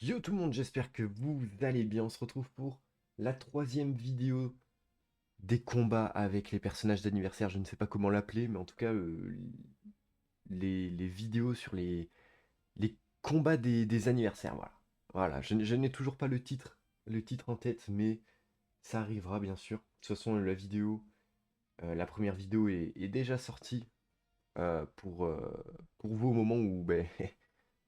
Yo tout le monde, j'espère que vous allez bien. On se retrouve pour la troisième vidéo des combats avec les personnages d'anniversaire. Je ne sais pas comment l'appeler, mais en tout cas, les vidéos sur les combats des anniversaires. Voilà. Voilà, je n'ai toujours pas le titre en tête, mais ça arrivera bien sûr. De toute façon, la première vidéo est déjà sortie pour vous au moment où, ben,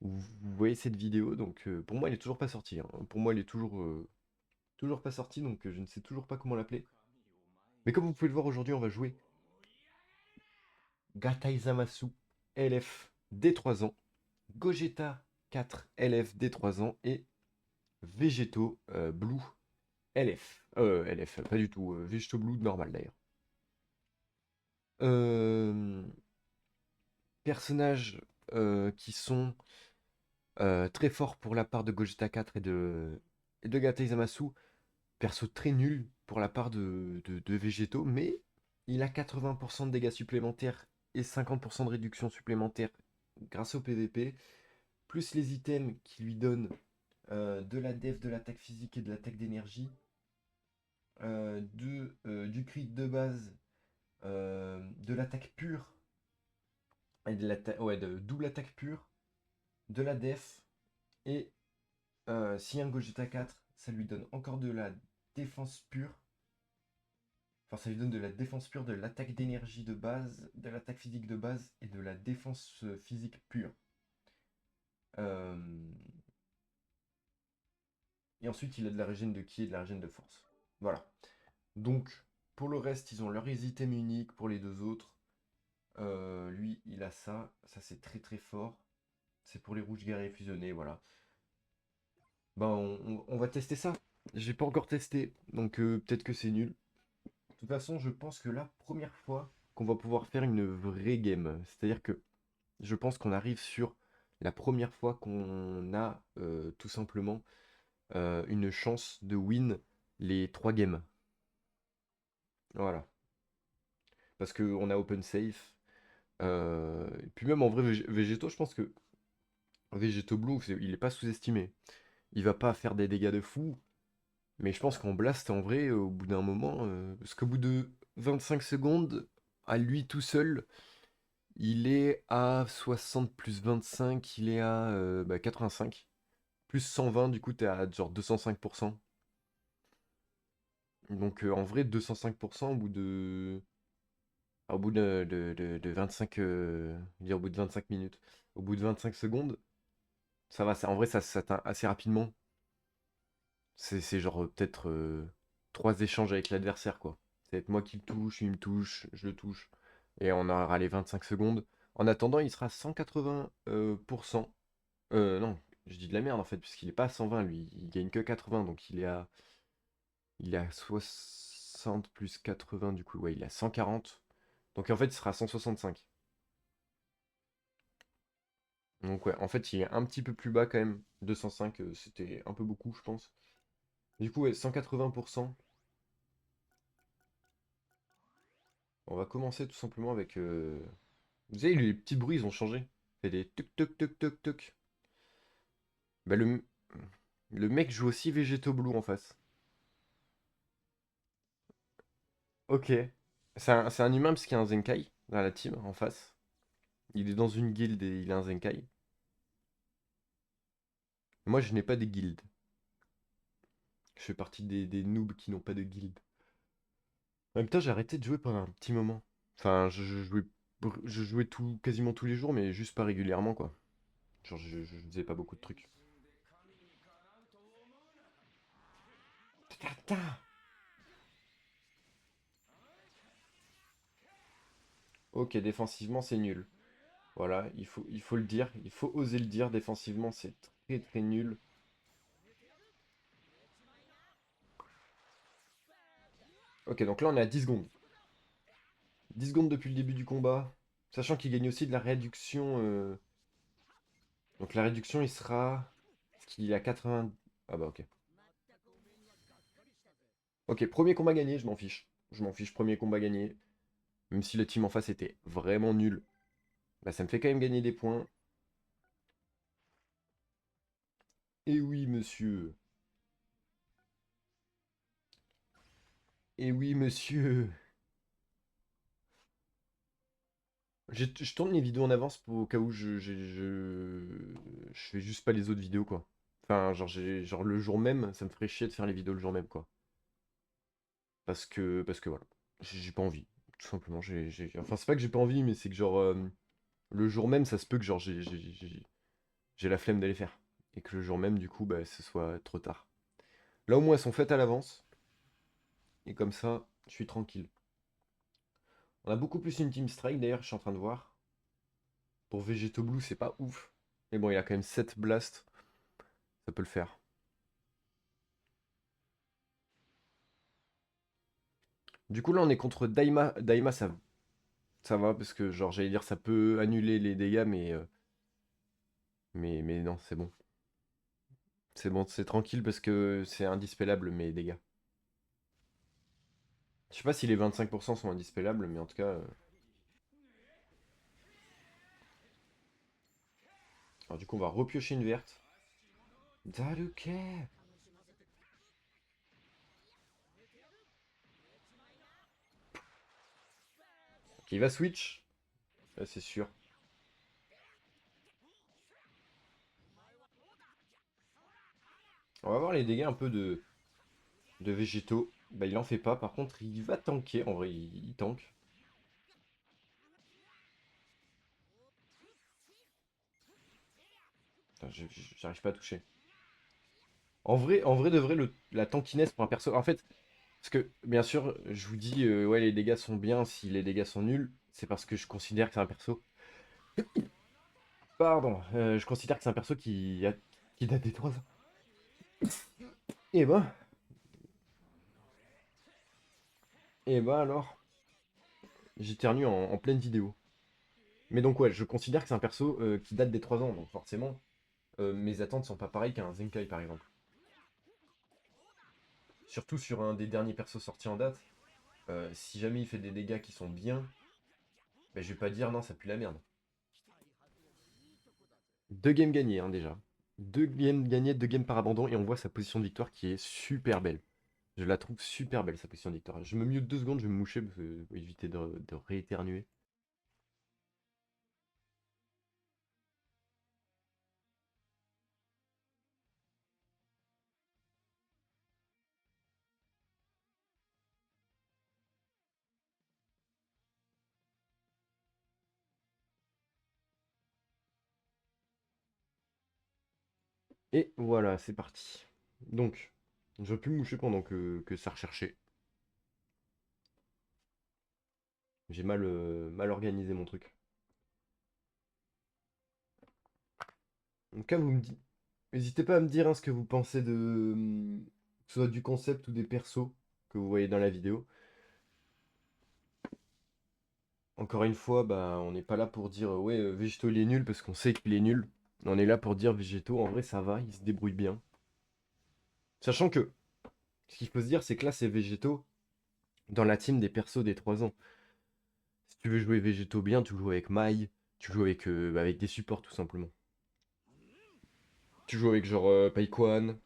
où vous voyez cette vidéo. Donc pour moi, elle est toujours pas sortie, hein. Pour moi, elle est toujours pas sorti, donc je ne sais toujours pas comment l'appeler. Mais comme vous pouvez le voir aujourd'hui, on va jouer Gatai Zamasu LF des 3 ans, Gogeta 4 LF des 3 ans et Vegeto Blue LF. LF, pas du tout. Vegeto Blue normal d'ailleurs. Euh, Personnages qui sont très forts pour la part de Gogeta 4 et de Gatai Zamasu. Perso très nul pour la part de Végétaux, mais il a 80% de dégâts supplémentaires et 50% de réduction supplémentaire grâce au PVP, plus les items qui lui donnent de la def, de l'attaque physique et de l'attaque d'énergie, du crit de base, de l'attaque pure, et de double attaque pure, de la def, et si un Gogeta 4, ça lui donne encore de la défense pure. Enfin, ça lui donne de la défense pure, de l'attaque d'énergie de base, de l'attaque physique de base et de la défense physique pure. Euh, Et ensuite, il a de la régène de ki et de la régène de force. Voilà. Donc, pour le reste, ils ont leur item unique pour les deux autres. Lui, il a ça. Ça, c'est très très fort. C'est pour les rouges guerriers fusionnés, voilà. Ben, on va tester ça. J'ai pas encore testé, donc peut-être que c'est nul. De toute façon, je pense que la première fois qu'on va pouvoir faire une vraie game, c'est-à-dire que je pense qu'on arrive sur la première fois qu'on a tout simplement une chance de win les 3 games. Voilà. Parce qu'on a open safe. Et puis même en vrai, Végéto, je pense que Végéto Blue, il est pas sous-estimé. Il va pas faire des dégâts de fou. Mais je pense qu'en blast, en vrai, au bout d'un moment, parce qu'au bout de 25 secondes, à lui tout seul, il est à 60 plus 25, il est à 85. Plus 120, du coup, t'es à genre 205%. Donc en vrai, 205% au bout de 25, je veux dire, au bout de 25 minutes. Au bout de 25 secondes, ça va, en vrai, ça s'atteint assez rapidement. C'est genre peut-être 3 échanges avec l'adversaire, quoi. C'est être moi qui le touche, il me touche, je le touche. Et on aura les 25 secondes. En attendant, il sera à 180%. Non, je dis de la merde en fait, puisqu'il est pas à 120 lui. Il gagne que 80, donc il est à 60 plus 80, du coup, ouais, il est à 140. Donc en fait, il sera à 165. Donc ouais, en fait, il est un petit peu plus bas quand même. 205, c'était un peu beaucoup, je pense. Du coup, ouais, 180%. On va commencer tout simplement avec... Vous savez, les petits bruits, ils ont changé. Il fait des tuc tuc tuc tuc tuc. Bah, le mec joue aussi Végéto Blue en face. Ok. C'est un humain parce qu'il y a un Zenkai dans la team en face. Il est dans une guilde et il a un Zenkai. Moi, je n'ai pas de guilde. Je fais partie des noobs qui n'ont pas de guilde. En même temps, j'ai arrêté de jouer pendant un petit moment. Enfin, je jouais quasiment tous les jours, mais juste pas régulièrement, quoi. Genre, je faisais pas beaucoup de trucs. Tata. Ok, défensivement, c'est nul. Voilà, il faut le dire. Il faut oser le dire. Défensivement, c'est très très nul. Ok, donc là, on est à 10 secondes. 10 secondes depuis le début du combat. Sachant qu'il gagne aussi de la réduction. Donc la réduction, il sera... Est-ce qu'il est à 80... Ah bah ok. Ok, premier combat gagné, je m'en fiche. Je m'en fiche, premier combat gagné. Même si le team en face était vraiment nul. Bah ça me fait quand même gagner des points. Eh oui, monsieur. Eh oui, monsieur. Je tourne les vidéos en avance pour au cas où je fais juste pas les autres vidéos, quoi. Enfin, genre le jour même, ça me ferait chier de faire les vidéos le jour même, quoi. Parce que voilà, j'ai pas envie, tout simplement. Enfin, c'est pas que j'ai pas envie, mais c'est que genre le jour même, ça se peut que genre j'ai la flemme d'aller faire. Et que le jour même, du coup, bah, ce soit trop tard. Là, au moins, elles sont faites à l'avance. Et comme ça, je suis tranquille. On a beaucoup plus une Team Strike, d'ailleurs, je suis en train de voir. Pour Vegeto Blue, c'est pas ouf. Mais bon, il a quand même 7 blasts. Ça peut le faire. Du coup, là, on est contre Daima. Daima, ça va, parce que, genre, j'allais dire, ça peut annuler les dégâts, mais non, c'est bon. C'est bon, c'est tranquille, parce que c'est indispellable, mes dégâts. Je sais pas si les 25% sont indispellables, mais en tout cas... Alors, du coup, on va repiocher une verte. Daruke! Ok, il va switch. Ça, c'est sûr. On va voir les dégâts un peu de végétaux. Bah, il en fait pas. Par contre, il va tanker. En vrai, il tank. Putain, j'arrive pas à toucher. En vrai de vrai, la tankiness pour un perso. En fait, parce que, bien sûr, je vous dis, ouais, les dégâts sont bien si les dégâts sont nuls. C'est parce que je considère que c'est un perso. Pardon. Je considère que c'est un perso qui date des 3 ans. Et ben, et ben alors, j'éternue en pleine vidéo. Mais donc, ouais, je considère que c'est un perso qui date des 3 ans. Donc, forcément, mes attentes sont pas pareilles qu'un Zenkai, par exemple. Surtout sur un des derniers persos sortis en date. Si jamais il fait des dégâts qui sont bien, ben, je vais pas dire non, ça pue la merde. 2 games gagnés, hein, déjà. 2 games gagnés, 2 games par abandon, et on voit sa position de victoire qui est super belle. Je la trouve super belle, sa position de victoire. Je me mute 2 secondes, je vais me moucher pour éviter de rééternuer. Et voilà, c'est parti. Donc, je vais plus me moucher pendant que ça recherchait. J'ai mal organisé mon truc. Donc, quand vous me dites, n'hésitez pas à me dire hein, ce que vous pensez que ce soit du concept ou des persos que vous voyez dans la vidéo. Encore une fois, bah, on n'est pas là pour dire ouais, Végéto il est nul parce qu'on sait qu'il est nul. On est là pour dire Végéto, en vrai ça va, il se débrouille bien. Sachant que ce qu'il faut se dire, c'est que là c'est Végéto dans la team des persos des 3 ans. Si tu veux jouer Végéto bien, tu joues avec Mai, tu joues avec des supports tout simplement. Tu joues avec genre Paikwan,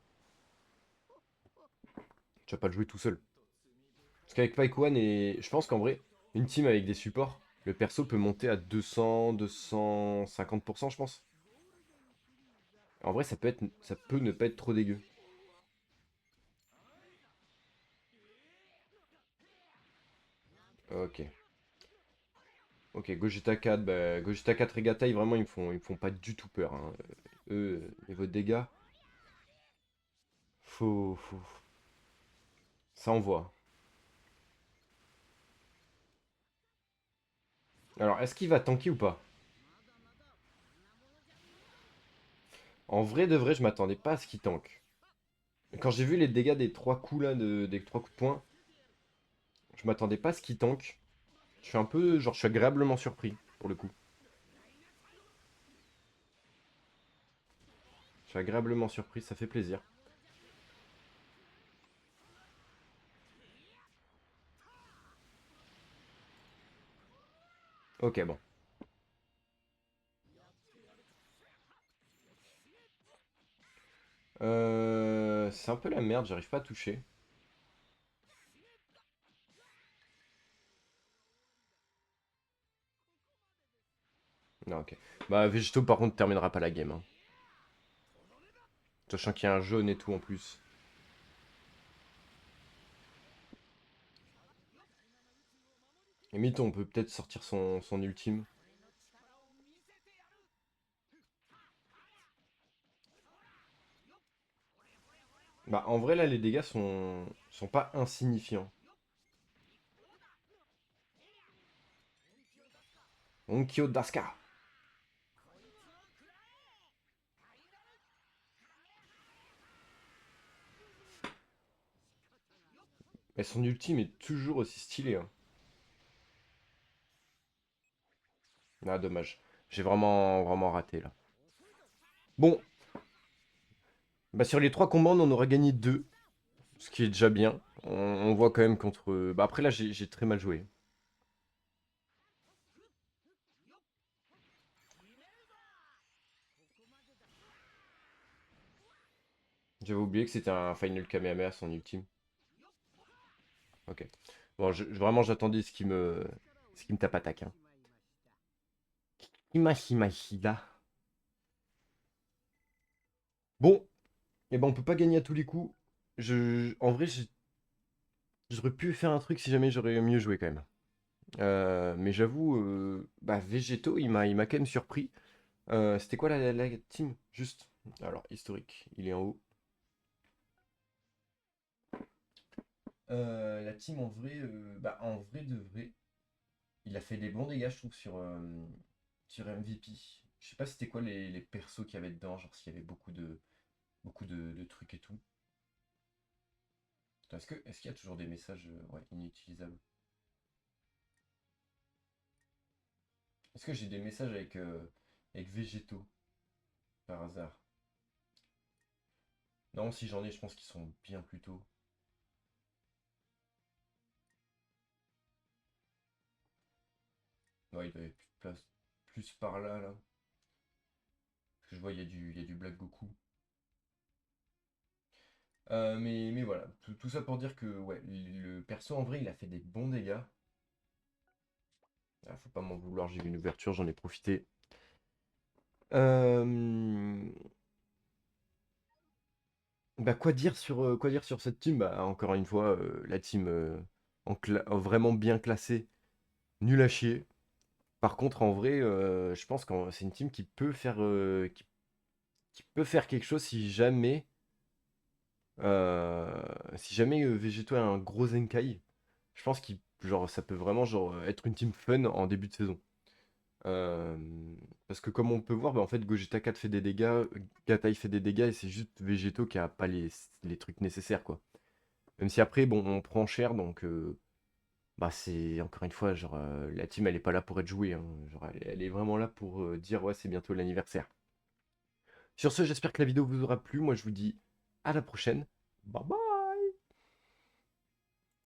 tu vas pas le jouer tout seul. Parce qu'avec Paikwan et. Je pense qu'en vrai, une team avec des supports, le perso peut monter à 200, 250%, je pense. En vrai, ça peut ne pas être trop dégueu. Ok. Ok, Gogeta 4, bah, Gogeta 4 et Gatai, vraiment, ils me font pas du tout peur, hein. Eux, niveau dégâts, faut... Ça envoie. Alors, est-ce qu'il va tanker ou pas? En vrai de vrai, je m'attendais pas à ce qu'il tank. Quand j'ai vu les dégâts des 3 coups là, des 3 coups de poing, je m'attendais pas à ce qu'il tank. Je suis un peu, genre, je suis agréablement surpris, pour le coup. Je suis agréablement surpris, ça fait plaisir. Ok, bon. C'est un peu la merde, j'arrive pas à toucher. Non, ok. Bah, Végéto, par contre, terminera pas la game, hein. Sachant qu'il y a un jaune et tout en plus. Limite, on peut peut-être sortir son ultime. Bah, en vrai, là, les dégâts sont pas insignifiants. Onkyo Daska. Mais son ultime est toujours aussi stylé, hein. Ah, dommage. J'ai vraiment raté, là. Bon, bah sur les 3 combats, on en aura gagné 2. Ce qui est déjà bien. On voit quand même contre... Bah après, là, j'ai très mal joué. J'avais oublié que c'était un Final Kamehameha, son ultime. Ok. Bon, vraiment, j'attendais ce qui me tape attaque, hein. Imashimashida. Bon, et ben on peut pas gagner à tous les coups. En vrai, j'aurais pu faire un truc si jamais j'aurais mieux joué quand même. Mais j'avoue, bah Végéto, il m'a quand même surpris. C'était quoi la team? Juste. Alors, historique, il est en haut. La team en vrai, bah en vrai de vrai, il a fait des bons dégâts, je trouve, sur MVP. Je sais pas c'était quoi les persos qu'il y avait dedans, genre s'il y avait beaucoup de trucs et tout. Attends, est-ce qu'il y a toujours des messages ouais, inutilisables? Est-ce que j'ai des messages avec végétaux, par hasard? Non, si j'en ai, je pense qu'ils sont bien plus tôt. Ouais, il doit y avoir plus de place. Plus par là, là. Parce que je vois, il y a du Black Goku. Mais voilà, tout ça pour dire que ouais, le perso en vrai, il a fait des bons dégâts. Ah, faut pas m'en vouloir, j'ai eu une ouverture, j'en ai profité. Euh, Bah quoi dire sur cette team? Bah encore une fois, la team vraiment bien classée, nul à chier. Par contre, en vrai, je pense que c'est une team qui peut faire quelque chose si jamais Végéto a un gros Zenkai. Je pense qu'il genre ça peut vraiment genre être une team fun en début de saison. Euh, Parce que comme on peut voir, bah, en fait Gogeta 4 fait des dégâts, Gatai fait des dégâts et c'est juste Végéto qui a pas les trucs nécessaires quoi. Même si après bon on prend cher donc bah c'est encore une fois genre la team elle est pas là pour être jouée, hein. Genre elle est vraiment là pour dire ouais c'est bientôt l'anniversaire. Sur ce j'espère que la vidéo vous aura plu. Moi je vous dis à la prochaine. Bye bye.